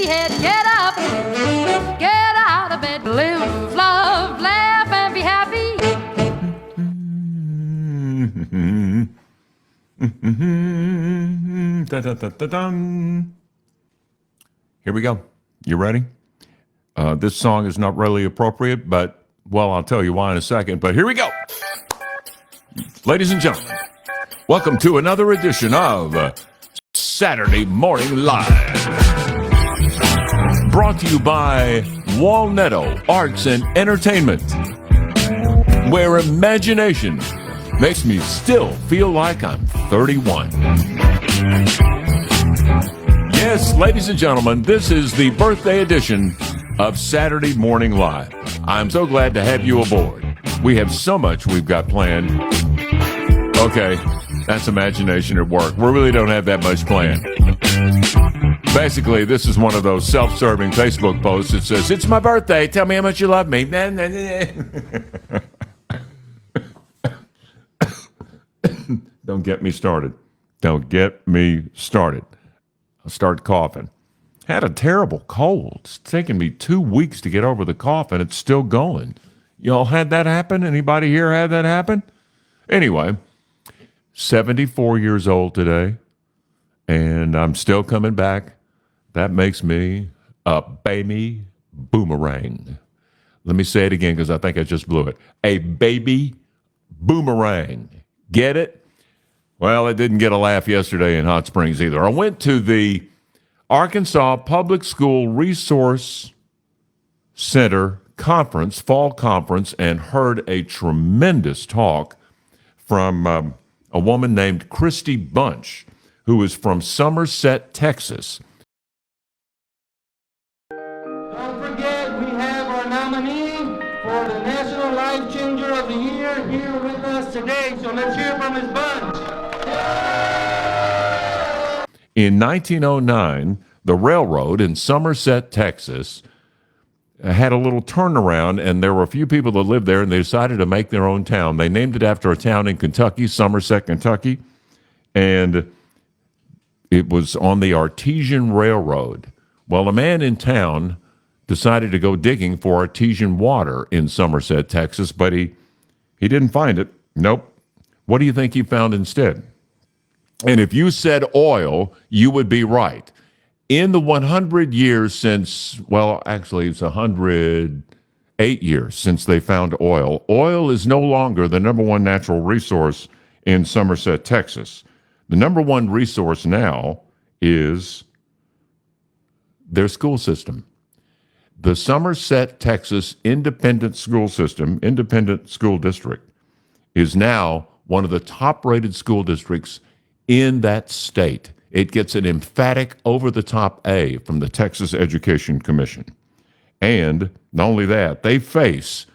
head. Get up, get out of bed. Live, love, laugh, and be happy. Here we go. You ready? This song is not really appropriate, but, well, I'll tell you why in a second. But here we go. Ladies and gentlemen, welcome to another edition of Saturday Morning Live. Brought to you by Walnetto Arts and Entertainment, where imagination makes me still feel like I'm 31. Yes, ladies and gentlemen, this is the birthday edition of Saturday Morning Live. I'm so glad to have you aboard. We have so much we've got planned. Okay, that's imagination at work. We really don't have that much planned. Basically, this is one of those self-serving Facebook posts that says, "It's my birthday. Tell me how much you love me." Don't get me started. Don't get me started. I'll start coughing. Had a terrible cold. It's taken me 2 weeks to get over the cough, and it's still going. Y'all had that happen? Anybody here had that happen? Anyway, 74 years old today, and I'm still coming back. That makes me a baby boomerang. Let me say it again because I think I just blew it. A baby boomerang. Get it? Well, it didn't get a laugh yesterday in Hot Springs either. I went to the Arkansas Public School Resource Center conference, fall conference, and heard a tremendous talk from a woman named Kriesti Bunch, who is from Somerset, Texas. Don't forget, we have our nominee for the National Life Changer of the Year here with us today, so let's hear from his bunch. In 1909, the railroad in Somerset, Texas, had a little turnaround, and there were a few people that lived there, and they decided to make their own town. They named it after a town in Kentucky, Somerset, Kentucky, and it was on the Artesian Railroad. Well, a man in town decided to go digging for artesian water in Somerset, Texas, but he didn't find it. Nope. What do you think he found instead? And if you said oil, you would be right. In the 100 years since, well, actually it's 108 years since they found oil, oil is no longer the number one natural resource in Somerset, Texas. The number one resource now is their school system. The Somerset, Texas Independent School System, Independent School District, is now one of the top-rated school districts in that state. It gets an emphatic over-the-top A from the Texas Education Commission. And not only that, they face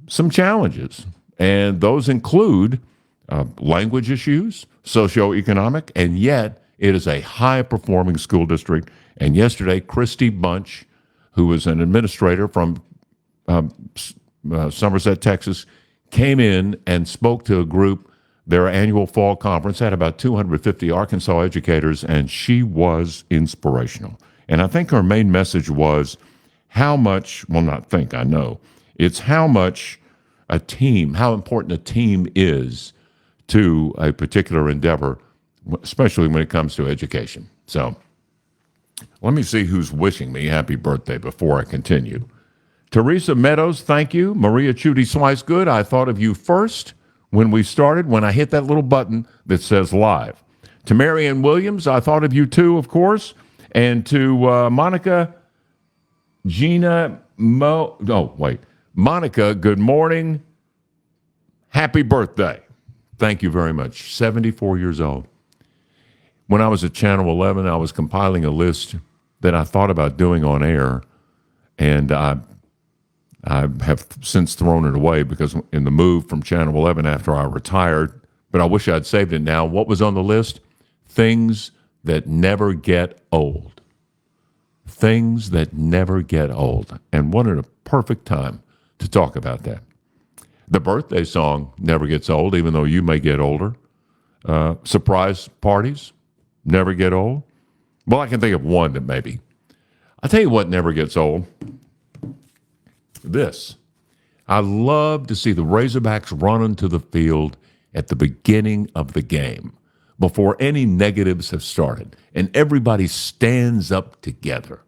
some challenges, and those include language issues, socioeconomic, and yet it is a high-performing school district. And yesterday, Kriesti Bunch, who was an administrator from Somerset, Texas, came in and spoke to a group. Their annual fall conference had about 250 Arkansas educators, and she was inspirational. And I think her main message was how much, well, not think, I know, it's how much a team, how important a team is to a particular endeavor, especially when it comes to education. So let me see who's wishing me happy birthday before I continue. Teresa Meadows, thank you. Maria Chudy Swicegood, I thought of you first when we started, when I hit that little button that says live. To Marianne Williams, I thought of you too, of course. And to Monica, Monica, good morning. Happy birthday. Thank you very much. 74 years old. When I was at Channel 11, I was compiling a list that I thought about doing on air, and I have since thrown it away because in the move from Channel 11 after I retired, but I wish I'd saved it now. What was on the list? Things that never get old. Things that never get old. And what a perfect time to talk about that. The birthday song never gets old, even though you may get older. Surprise parties never get old. Well, I can think of one that maybe. I tell you what never gets old. This. I love to see the Razorbacks run into the field at the beginning of the game, before any negatives have started, and everybody stands up together.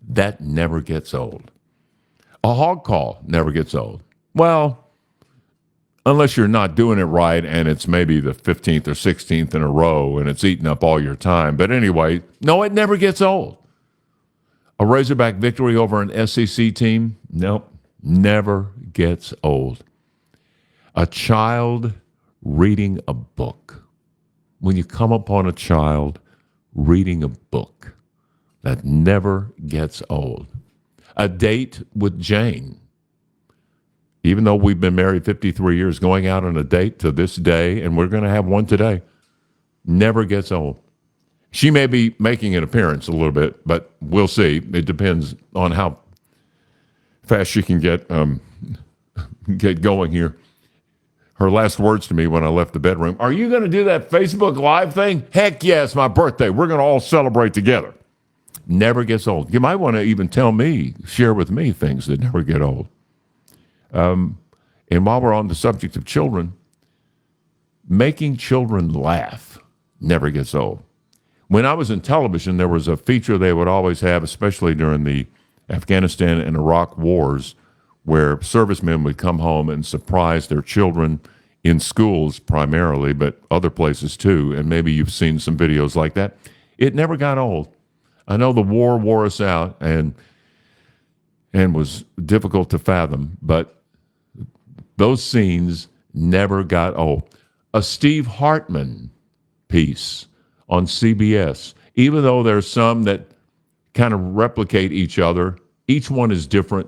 That never gets old. A hog call never gets old. Well, unless you're not doing it right and it's maybe the 15th or 16th in a row and it's eating up all your time. But anyway, no, it never gets old. A Razorback victory over an SEC team? Nope, never gets old. A child reading a book. When you come upon a child reading a book, that never gets old. A date with Jane. Even though we've been married 53 years, going out on a date to this day, and we're going to have one today, never gets old. She may be making an appearance a little bit, but we'll see. It depends on how fast she can get going here. Her last words to me when I left the bedroom, "Are you going to do that Facebook Live thing?" "Heck yeah, it's my birthday. We're going to all celebrate together." Never gets old. You might want to even tell me, share with me things that never get old. And while we're on the subject of children, making children laugh never gets old. When I was in television, there was a feature they would always have, especially during the Afghanistan and Iraq wars, where servicemen would come home and surprise their children in schools primarily, but other places too. And maybe you've seen some videos like that. It never got old. I know the war wore us out and was difficult to fathom, but those scenes never got old. A Steve Hartman piece on CBS, even though there's some that kind of replicate each other, each one is different,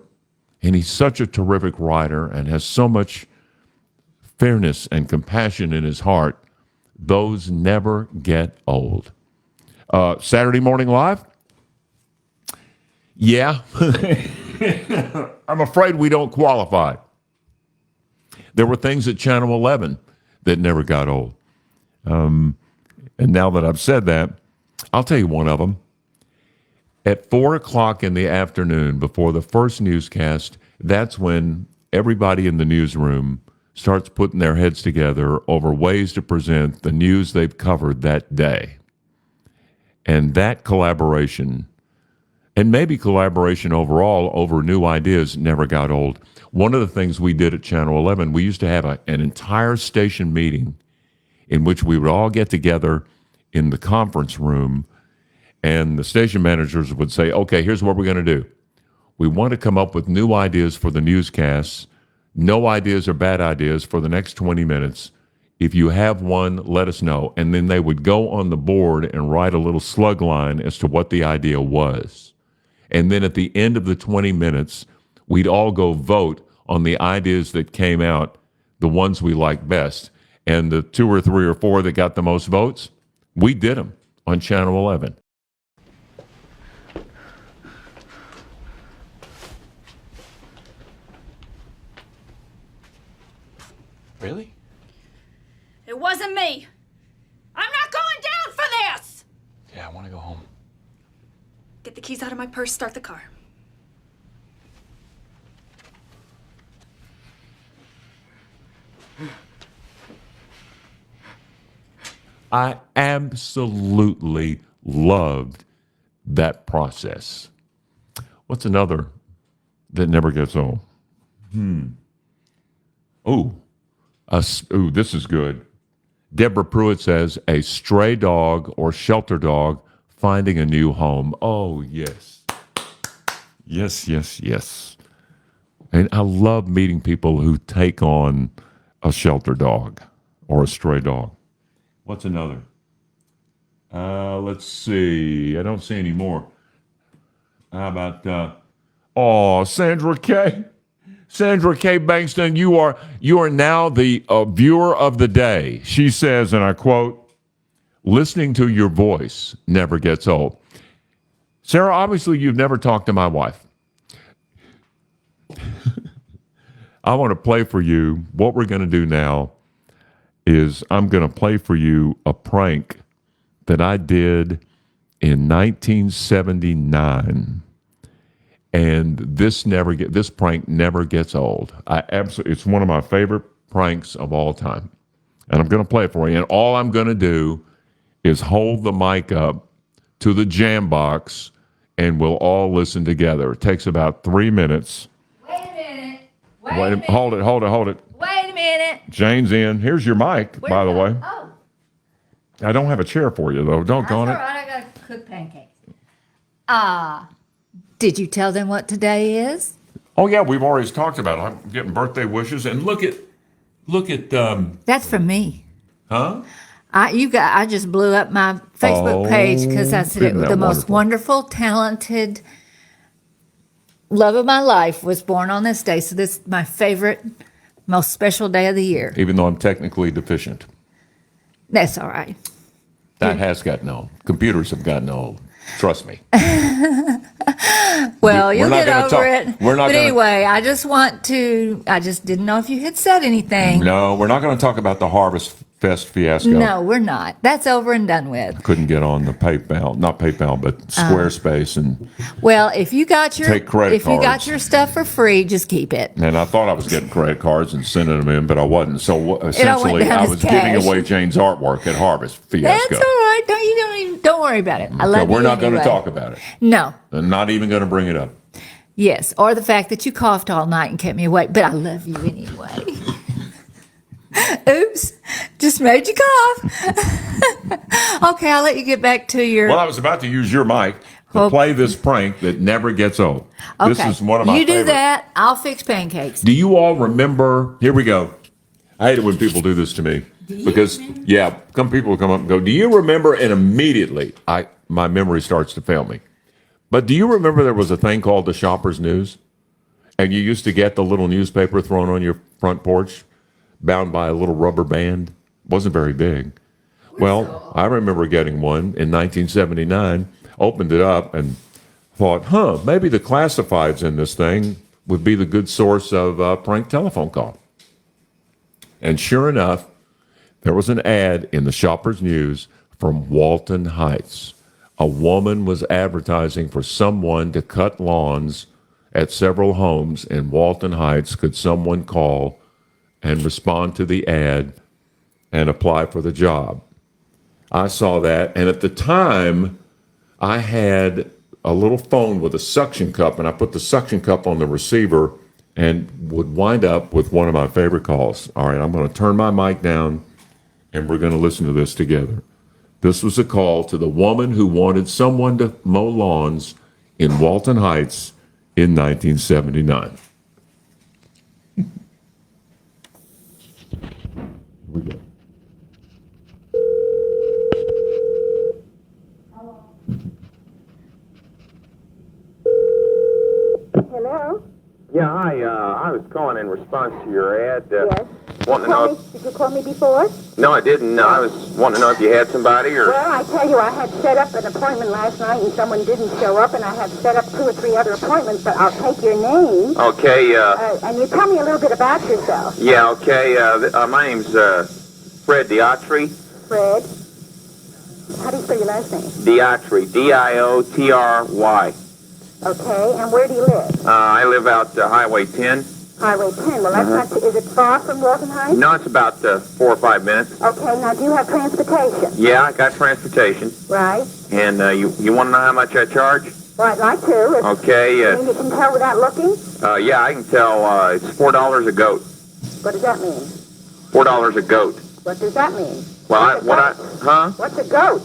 and he's such a terrific writer and has so much fairness and compassion in his heart. Those never get old. Saturday Morning Live? Yeah. I'm afraid we don't qualify. There were things at Channel 11 that never got old. And now that I've said that, I'll tell you one of them. At 4 o'clock in the afternoon, before the first newscast, that's when everybody in the newsroom starts putting their heads together over ways to present the news they've covered that day. And that collaboration, and maybe collaboration overall over new ideas, never got old. One of the things we did at Channel 11, we used to have an entire station meeting in which we would all get together in the conference room, and the station managers would say, "Okay, here's what we're going to do. We want to come up with new ideas for the newscasts. No ideas are bad ideas for the next 20 minutes. If you have one, let us know." And then they would go on the board and write a little slug line as to what the idea was. And then at the end of the 20 minutes, we'd all go vote on the ideas that came out, the ones we liked best. And the 2 or 3 or 4 that got the most votes, we did them on Channel 11. Really? It wasn't me. I'm not going down for this! Yeah, I want to go home. Get the keys out of my purse, start the car. I absolutely loved that process. What's another that never gets old? Ooh, this is good. Deborah Pruitt says, a stray dog or shelter dog finding a new home. Oh, yes. Yes, yes, yes. And I love meeting people who take on a shelter dog or a stray dog. What's another? Let's see. I don't see any more. How about, Sandra K. Sandra K. Bankston, you are now the viewer of the day. She says, and I quote, "Listening to your voice never gets old." Sarah, obviously you've never talked to my wife. I want to play for you. What we're going to do now is I'm going to play for you a prank that I did in 1979 And this prank never gets old. It's one of my favorite pranks of all time. And I'm going to play it for you. And all I'm going to do is hold the mic up to the jam box, and we'll all listen together. It takes about 3 minutes. Wait a minute. Hold it. Wait a minute. Jane's in. Here's your mic, by the way. Oh, I don't have a chair for you, though. Don't that's go all on it. right. I got to cook pancakes. Did you tell them what today is? Oh, yeah, we've always talked about it. I'm getting birthday wishes. And look at, That's from me. huh? I just blew up my Facebook page because I said it isn't was that the most wonderful, talented love of my life was born on this day. So this is my favorite, most special day of the year. Even though I'm technically deficient. That's all right. That has gotten old. Computers have gotten old. Trust me. Well, We're you'll not get gonna over talk- it. we're not But gonna- anyway, I just didn't know if you had said anything. No, we're not going to talk about the Harvest Fest fiasco. No, we're not. That's over and done with. Couldn't get on the not PayPal, but Squarespace, and Well, if you got your Take credit if you got cards. your stuff for free, just keep it. I thought I was getting credit cards and sending them in, but I wasn't. So essentially, down I as was cash. giving away Jane's artwork at Harvest That's fiasco. all right. Don't worry about it. I love So we're you not going to anyway. talk about it. No. I'm not even going to bring it up. Yes, or the fact that you coughed all night and kept me awake, but I love you anyway. Oops, just made you cough. Okay, I'll let you get back to your. Well, I was about to use your mic to Oh. play this prank that never gets old. Okay, This is one of my you do favorite. that. I'll fix pancakes. Do you all remember? Here we go. I hate it when people do this to me because, some people will come up and go, "Do you remember?" And immediately, my memory starts to fail me. But do you remember there was a thing called the Shoppers News, and you used to get the little newspaper thrown on your front porch, bound by a little rubber band? Wasn't very big. Well, I remember getting one in 1979. Opened it up and thought, maybe the classifieds in this thing would be the good source of a prank telephone call. And sure enough, there was an ad in the Shoppers News from Walton Heights. A woman was advertising for someone to cut lawns at several homes in Walton Heights. Could someone call and respond to the ad and apply for the job? I saw that, and at the time, I had a little phone with a suction cup, and I put the suction cup on the receiver and would wind up with one of my favorite calls. All right, I'm going to turn my mic down, and we're going to listen to this together. This was a call to the woman who wanted someone to mow lawns in Walton Heights in 1979. Here we go. Hello? Yeah, hi. I was calling in response to your ad. Yes. Wanting to know Did you call me before? No, I didn't. I was wanting to know if you had somebody or... Well, I tell you, I had set up an appointment last night and someone didn't show up, and I have set up 2 or 3 other appointments, but I'll take your name. Okay, And you tell me a little bit about yourself. yeah, okay. My name's Fred Diotry. Fred. How do you spell your last name? Diotry. D-I-O-T-R-Y. Okay, and where do you live? I live out Highway 10. Highway 10. Well, that's not... Is it far from Walton Heights? No, it's about 4 or 5 minutes. Okay, now do you have transportation? Yeah, I got transportation. Right. And you want to know how much I charge? Well, I'd like to. Okay. I mean, you can tell without looking? Yeah, I can tell it's $4 a goat. What does that mean? $4 a goat. What does that mean? Well, What's What's a goat?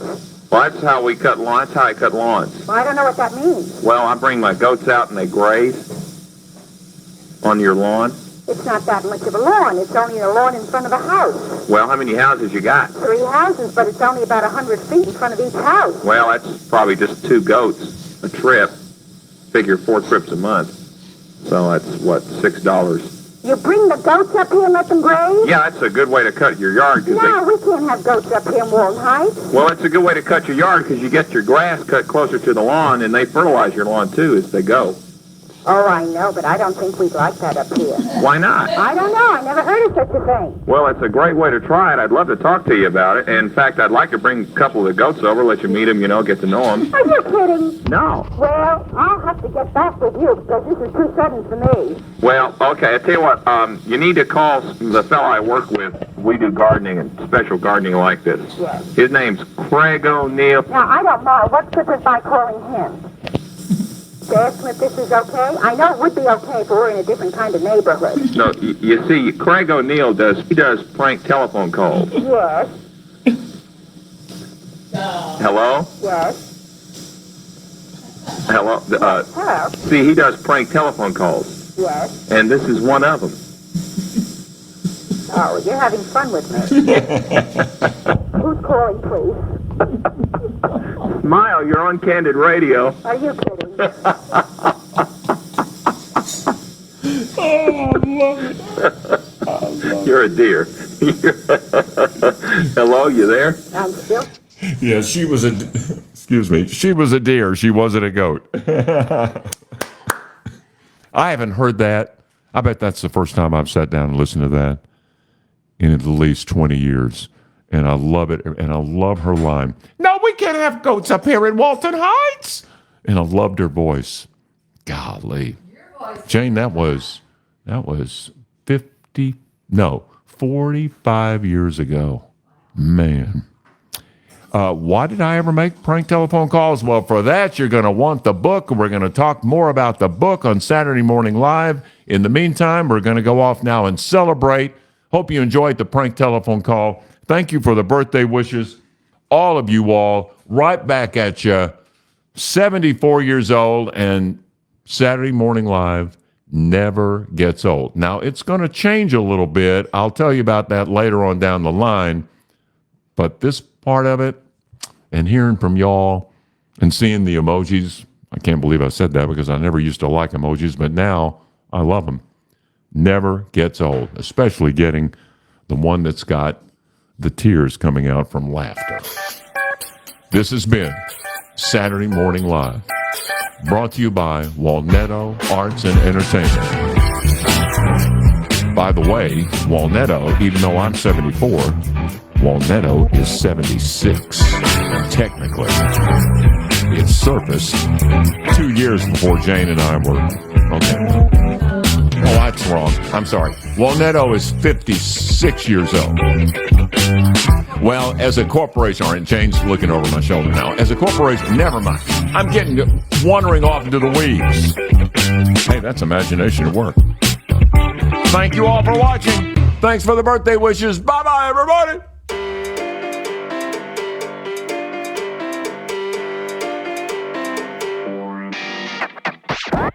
Well, that's how we cut lawns. That's how I cut lawns. Well, I don't know what that means. Well, I bring my goats out and they graze on your lawn. It's not that much of a lawn. It's only a lawn in front of a house. Well, how many houses you got? 3 houses, but it's only about 100 feet in front of each house. Well, that's probably just 2 goats a trip. Figure 4 trips a month. So that's, what, $6. You bring the goats up here and let them graze? Yeah, that's a good way to cut your yard. No, we can't have goats up here in Walton Heights. Well, it's a good way to cut your yard because you get your grass cut closer to the lawn and they fertilize your lawn too as they go. Oh, I know, but I don't think we'd like that up here. Why not? I don't know. I never heard of such a thing. Well, it's a great way to try it. I'd love to talk to you about it. In fact, I'd like to bring a couple of the goats over, let you meet them, get to know them. Are you kidding? No. Well, I'll have to get back with you because this is too sudden for me. Well, okay, I tell you what, you need to call the fellow I work with. We do gardening and special gardening like this. Yes. His name's Craig O'Neill. Now, I don't know. What's good is by calling him? To ask him if this is okay? I know it would be okay if we were in a different kind of neighborhood. No, you see, Craig O'Neill does prank telephone calls. Yes, Hello? yes. Hello? Hello? See, he does prank telephone calls, Yes. and this is one of them. Oh, you're having fun with me. Who's calling, please? Smile, you're on Candid Radio. Are you kidding? You're a dear. Hello, you there? I'm still... Yeah, she was a, excuse me, she was a deer. She wasn't a goat. I haven't heard that. I bet that's the first time I've sat down and listened to that in at least 20 years. And I love it. And I love her line. No, we can't have goats up here in Walton Heights. And I loved her voice. Golly. Jane, that was 45 years ago. Man. Why did I ever make prank telephone calls? Well, for that, you're going to want the book. We're going to talk more about the book on Saturday Morning Live. In the meantime, we're going to go off now and celebrate. Hope you enjoyed the prank telephone call. Thank you for the birthday wishes. All of you all, right back at you. 74 years old, and Saturday Morning Live never gets old. Now, it's going to change a little bit. I'll tell you about that later on down the line. But this part of it, and hearing from y'all and seeing the emojis, I can't believe I said that because I never used to like emojis, but now I love them. Never gets old, especially getting the one that's got the tears coming out from laughter. This has been Saturday Morning Live, brought to you by Walnetto Arts and Entertainment. By the way, Walnetto, even though I'm 74, Walnetto is 76, technically. It surfaced 2 years before Jane and I were... Okay. Oh, that's wrong. I'm sorry. Walnetto is 56 years old. Well, as a corporation... All right, Jane's looking over my shoulder now. As a corporation... Never mind. I'm getting... wandering off into the weeds. Hey, that's imagination at work. Thank you all for watching. Thanks for the birthday wishes. Bye-bye, everybody.